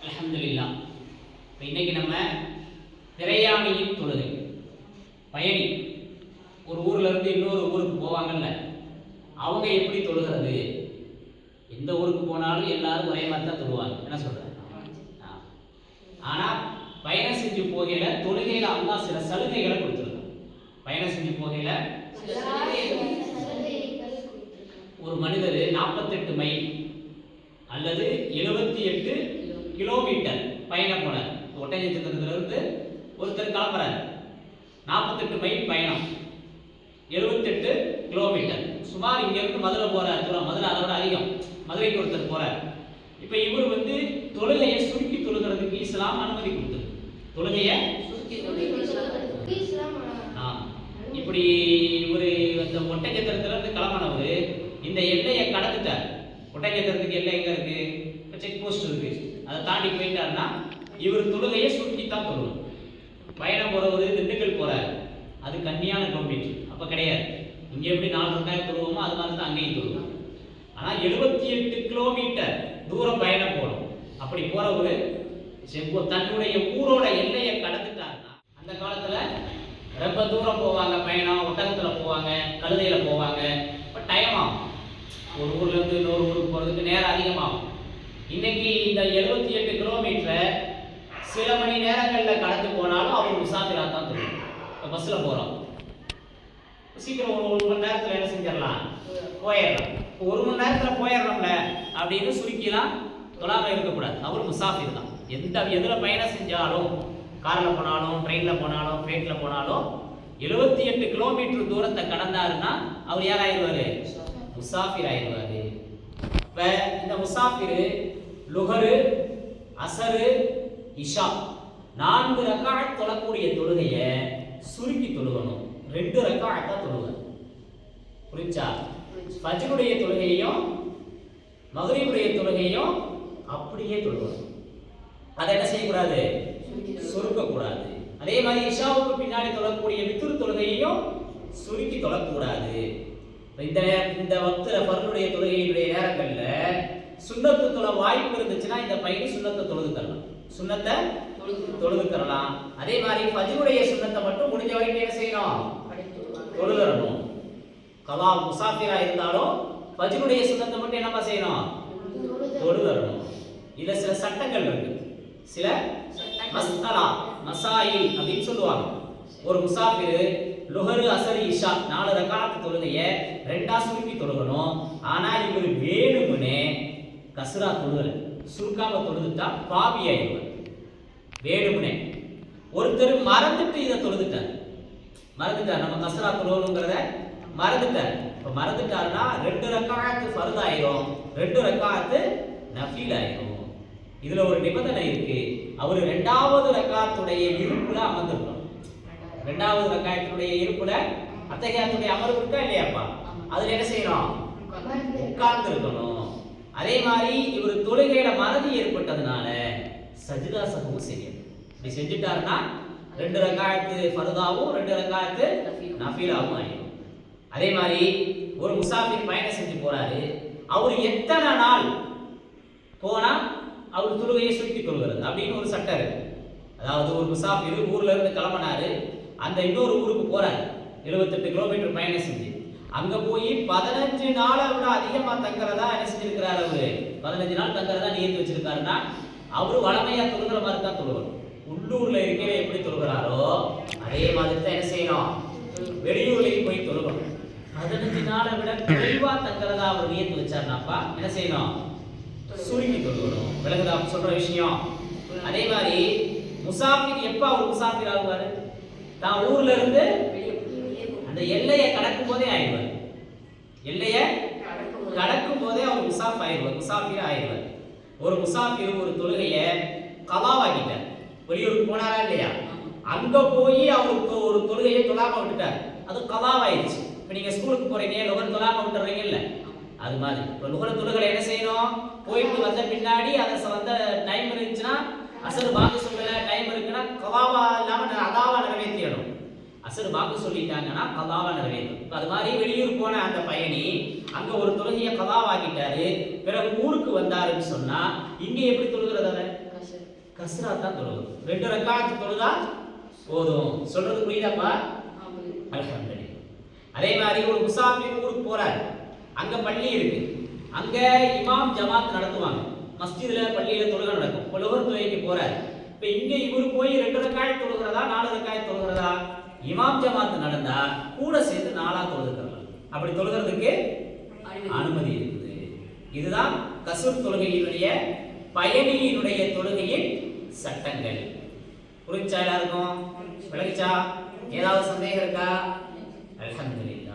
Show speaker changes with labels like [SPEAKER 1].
[SPEAKER 1] அல்ஹம்துலில்லாஹ். இன்னைக்கு நம்ம பிரயாணியின் தொழுகை. பயணி ஒரு ஊர்ல இருந்து இன்னொரு ஊருக்கு போவாங்கல்ல, அவங்க எப்படி தொழுகிறது? எந்த ஊருக்கு போனாலும் எல்லாரும் ஒரே மாதிரி தான் தொழுவாங்க. என்ன சொல்றாங்க? ஆனா பயணம் செஞ்சு போகையில தொழுகையில அல்லாஹ் சில சலுகைகளை கொடுத்துருக்கான். பயணம் செஞ்சு போகையில ஒரு மனிதர் 48 மைல் அல்லது 78 கிலோமீட்டர் பயணம் போனார். ஒட்டஞ்சத்திரத்துல இருந்து ஒருத்தர் கிளம்புறாரு. 48 மைல் பயணம், 78 கிலோமீட்டர். சுமார் இங்க இருந்து மதுரை போறார். தூரம் மதுரை அதோட அதிகம். மதுரைக்கு ஒருத்தர் போறார். இப்ப இவர் தொழுகையை சுருக்கி தொழுகிறதுக்கு இஸ்லாம் அனுமதி கொடுத்தது. தொழுகையை இப்படி ஒரு இந்த ஒட்டஞ்சத்திரத்துல இருந்து கிளம்பினவர் இந்த எல்லையை கடந்துட்டார். ஒட்டஞ்சத்திரத்துக்கு எல்லை எங்க இருக்கு? செக் போஸ்ட் இருக்கு. அதை தாண்டி போயிட்டாருன்னா இவர் தொழுகையை சுருக்கித்தான் தொழுவணும். பயணம் போறவர் திண்டுக்கல் போறாரு, அது கம்மியான கிலோமீட்டர், அப்ப கிடையாது. இங்க எப்படி 4 ரக்காயத் தொழுவோமோ அது மாதிரி தான் அங்கேயும் தொழுவோம். ஆனா 78 கிலோமீட்டர் தூரம் பயணம் போகணும். அப்படி போறவரு தன்னுடைய ஊரோட எல்லையை கடந்துட்டாருன்னா, அந்த காலத்துல ரொம்ப தூரம் போவாங்க பயணம், ஒட்டகத்துல போவாங்க, கழுதையில போவாங்க. இப்போ டைம் ஆகும். ஒரு ஊர்ல இருந்து இன்னொரு ஊருக்கு போறதுக்கு நேரம் அதிகமாகும். இன்னைக்கு இந்த 78 கிலோமீட்டரை சில மணி நேரங்களில் கடந்து போனாலும் அவர் முசாஃபிரா தான் தெரியும். இப்போ பஸ்ஸில் போகிறோம், சீக்கிரம் ஒரு மணி நேரத்தில் என்ன செஞ்சிடலாம், போயிடலாம். ஒரு மணி நேரத்தில் போயிடலாம்ல அப்படின்னு சுருக்கிலாம் தொழாமல் இருக்கக்கூடாது. அவர் முசாஃபிர் தான். எதில் பயணம் செஞ்சாலும், காரில் போனாலும், ட்ரெயினில் போனாலும், ஃப்ளைட்டில் போனாலும் 78 கிலோமீட்டர் தூரத்தை கடந்தாருன்னா அவர் யார் ஆயிடுவார்? முசாஃபிர் ஆயிடுவார். இப்போ இந்த முசாஃபிர் லுஹரு, அசரு, இஷா 4 ரக்காத் தொழக்கூடிய தொழுகையை சுருக்கி தொழுகணும். 2 ரக்காத் தான் தொழுகணும். புரிஞ்சா? ஃபஜ்ருடைய தொழுகையும் மக்ரிபுடைய தொழுகையும் அப்படியே தொழுகணும். அதை என்ன செய்யக்கூடாது? சுருக்கக்கூடாது. அதே மாதிரி இஷாவுக்கு பின்னாடி தொழக்கூடிய வித்ரு தொழுகையையும் சுருக்கி தொழக்கூடாது. இந்த வக்துல ஃபர்லுடைய தொழுகையுடைய நேரங்கள்ல சுன்னத்து தொழ வாய்ப்பு இருந்துச்சுன்னா இந்த பையன் சுன்னத்தை தொழுதுக்கலாம், சுன்னத்தை தொழுதுக்கலாம். அதே மாதிரி ஃபஜ்ருடைய சுன்னத்தை மட்டும் முடிஞ்ச வரைக்கும் என்ன செய்யணும்? தொழுதரணும். கலா முசாஃபிரா இருந்தாலும் ஃபஜ்ருடைய சுன்னத்தை மட்டும் என்னப்பா செய்யணும்? தொழுதரணும். இதுல சில சட்டங்கள் இருக்கு, சில மஸ்அலா மசாயில் அப்படின்னு சொல்லுவாங்க. ஒரு முசாஃபிர் லுஹரு, அசரு, இஷா 4 ரக்காத் தொழுகையை 2ஆ சுருக்கி தொழுகணும். ஆனா இவர் வேணுமுனே கஸ்ரா தொழுகல, சுருக்காம தொழுதுட்டா பாவி ஆயிடுவார். வேணுமுனே ஒருத்தர் மறந்துட்டு இதை தொழுதுட்டார், நம்ம கஸ்ரா தொழுகணுங்கிறத மறந்துட்டார். இப்ப மறந்துட்டாருன்னா 2 ரக்காத்து ஃபர்து ஆயிரும், 2 ரக்காத்து நஃபீல் ஆயிரும். இதுல ஒரு நிபந்தனை இருக்கு. அவர் 2வது ரக்காத்துடைய இருப்புல அமர்ந்திருக்கணும். 2வது ரக்காத்துடைய இருப்புல அத்தஹியாத்துடைய அமர்வு இருக்கா இல்லையாப்பா? அதுல என்ன செய்யணும்? உட்கார்ந்து இருக்கணும். அதே மாதிரி இவர் தொழுகையில மறதி ஏற்பட்டதுனால சஜ்தா சஹூ செய்யணும். இப்படி செஞ்சுட்டாருன்னா 2 ரக்காத்து ஃபர்தாவும் 2 ரக்காத்து நஃபீலாவும் ஆயிடும். அதே மாதிரி ஒரு முசாஃபிர் பயணம் செஞ்சு போறாரு. அவர் எத்தனை நாள் போனா அவர் தொழுகையை சுருக்கி தொழுகிறது அப்படின்னு ஒரு சட்டம் இருக்கு. அதாவது ஒரு முசாஃபிர் ஊர்ல இருந்து கிளம்பினாரு, அந்த இன்னொரு ஊருக்கு போறாரு. 78 கிலோமீட்டர் பயணம் செஞ்சு அங்க போய் 15 நாளை விட அதிகமா தங்குறதா என்ன செஞ்சிருக்கிறாரு? அவரு 15 நாள் தங்குறதா நியத்து வச்சிருக்காருன்னா அவரு வளமையா தொழுகிற மாதிரி தான் தொழுகணும். உள்ளூர்ல இருக்கிற எப்படி தொழுகிறாரோ அதே மாதிரி தான் என்ன செய்யணும்? வெளியூர்லயும் போய் தொழுகணும். 15 நாளை விட குறைவா தங்குறதா அவர் நியத்து வச்சாருனாப்பா என்ன செய்யணும்? சுருக்கி தொழுகணும். விளங்குதா சொல்ற விஷயம்? அதே மாதிரி முசாஃபிர் எப்ப அவர் முசாஃபிர் ஆகுவாரு? தான் ஊர்ல இருந்து அந்த எல்லையை கடக்கும் போதே ஆயிடுவார். எல்லையை கடக்கும் போதே அவர் முசாஃபிர் ஆயிடுவார். ஒரு முசாஃபிர் ஒரு தொழுகையை கலாவாக்கிட்டார். வெளியூருக்கு போனாரா இல்லையா? அங்க போய் அவருக்கு ஒரு தொழுகையை தொழாம விட்டுட்டார், அது கலாவாயிருச்சு. இப்ப நீங்க ஸ்கூலுக்கு போறீங்க, லுகர் தொழாம விட்டுறீங்க இல்ல, அது மாதிரி இப்போ லுகர் தொழுகளை என்ன செய்யணும்? போயிட்டு வந்த பின்னாடி அதை வந்த டைம் இருந்துச்சுன்னா, அசர் பாக்கு சொல்லல டைம் இருக்குன்னா கலாவா இல்லாம அதாவா நிறைவேற்றிடணும். அசர் பாக்கு சொல்லிட்டாங்கன்னா கலாவா நிறைவேற்றும். அது மாதிரி வெளியூர் போன அந்த பயணி அங்க ஒரு தொழுகையை கலாவாக்கிட்டாரு, பிறகு ஊருக்கு வந்தாருன்னு சொன்னா இங்க எப்படி தொழுகிறது? அதை கஸ்ரா தான் தொழுகணும். 2 ரக்காத் தொழுதா போதும். சொல்றது புரியுதாப்பா? அல்ஹம்துலில்லாஹ். அதே மாதிரி ஒரு முசாஃபிர் ஊருக்கு போறார், அங்க பள்ளி இருக்கு, அங்க இமாம் ஜமாத் நடத்துவாங்க, மஸ்ஜிதுல பள்ளியில தொழுகை நடக்கும், தொழுகர் தொழுகைக்கு போறார். இப்ப இங்க இவரு போய் 2 ரக்காத் தொழுகிறதா 4 ரக்காத் தொழுகிறதா? இமாம் ஜமாத் நடந்தா கூட சேர்ந்து 4ஆ தொழுதுக்கலாம். அப்படி தொழுகிறதுக்கு அனுமதி இருக்குது. இதுதான் கஸ்ர் தொழுகையினுடைய பயணியினுடைய தொழுகையின் சட்டங்கள். புரிஞ்சா எல்லாருக்கும்? விளங்குச்சா? ஏதாவது சந்தேகம் இருக்கா? அல்ஹம்துலில்லாஹ்.